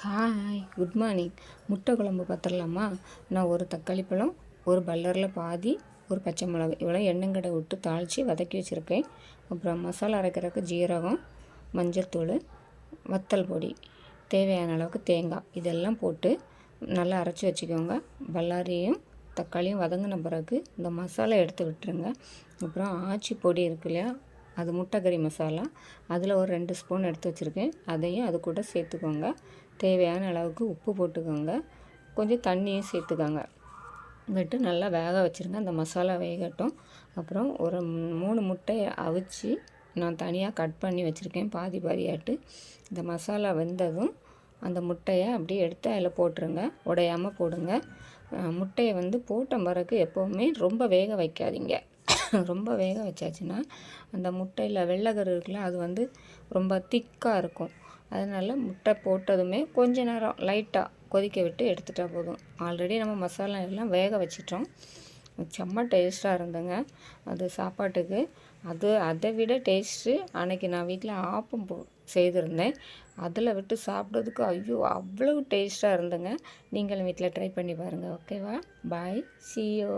Hi, good morning. முட்டை குழம்பு பார்த்துடலாமா? நான் ஒரு தக்காளி பழம், ஒரு பல்லரில் பாதி, ஒரு பச்சை மிளகு இவ்வளோ எண்ணெங்கடை விட்டு தாளித்து வதக்கி வச்சுருக்கேன். அப்புறம் மசாலா அரைக்கிறதுக்கு ஜீரகம், மஞ்சள்தூள், வத்தல் பொடி, தேவையான அளவுக்கு தேங்காய் இதெல்லாம் போட்டு நல்லா அரைச்சி வச்சுக்கோங்க. பல்லாரியும் தக்காளியும் வதங்கின பிறகு இந்த மசாலா எடுத்து விட்டுருங்க. அப்புறம் ஆச்சி பொடி இருக்கு இல்லையா, அது முட்டைக்கறி மசாலா, அதில் ஒரு 2 ஸ்பூன் எடுத்து வச்சுருக்கேன். அதையும் அது கூட சேர்த்துக்கோங்க. தேவையான அளவுக்கு உப்பு போட்டுக்கோங்க. கொஞ்சம் தண்ணியும் சேர்த்துக்கோங்க. விட்டு நல்லா வேக வச்சுருங்க. அந்த மசாலா வேகட்டும். அப்புறம் ஒரு 3 முட்டையை அவிச்சு நான் தனியாக கட் பண்ணி வச்சுருக்கேன், பாதி பாதியாட்டு. இந்த மசாலா வெந்ததும் அந்த முட்டையை அப்படியே எடுத்து அதில் போட்டுருங்க. உடையாமல் போடுங்க. முட்டையை போட்ட பிறகு எப்போவுமே ரொம்ப வேக வைக்காதீங்க. ரொம்ப வேக வச்சாச்சுன்னா அந்த முட்டையில் வெள்ளைக்கரு இருக்குல்ல, அது ரொம்ப திக்காக இருக்கும். அதனால் முட்டை போட்டதுமே கொஞ்ச நேரம் லைட்டாக கொதிக்க விட்டு எடுத்துட்டால் போதும். ஆல்ரெடி நம்ம மசாலா எல்லாம் வேக வச்சிட்டோம். செம்ம டேஸ்ட்டாக இருந்தங்க அது சாப்பாட்டுக்கு. அதை விட டேஸ்ட்டு அன்றைக்கி நான் வீட்டில் ஆப்பம் செய்திருந்தேன். அதில் விட்டு சாப்பிட்றதுக்கு ஐயோ அவ்வளோ டேஸ்ட்டாக இருந்தங்க. நீங்களும் வீட்டில் ட்ரை பண்ணி பாருங்கள். ஓகேவா? பாய், see you.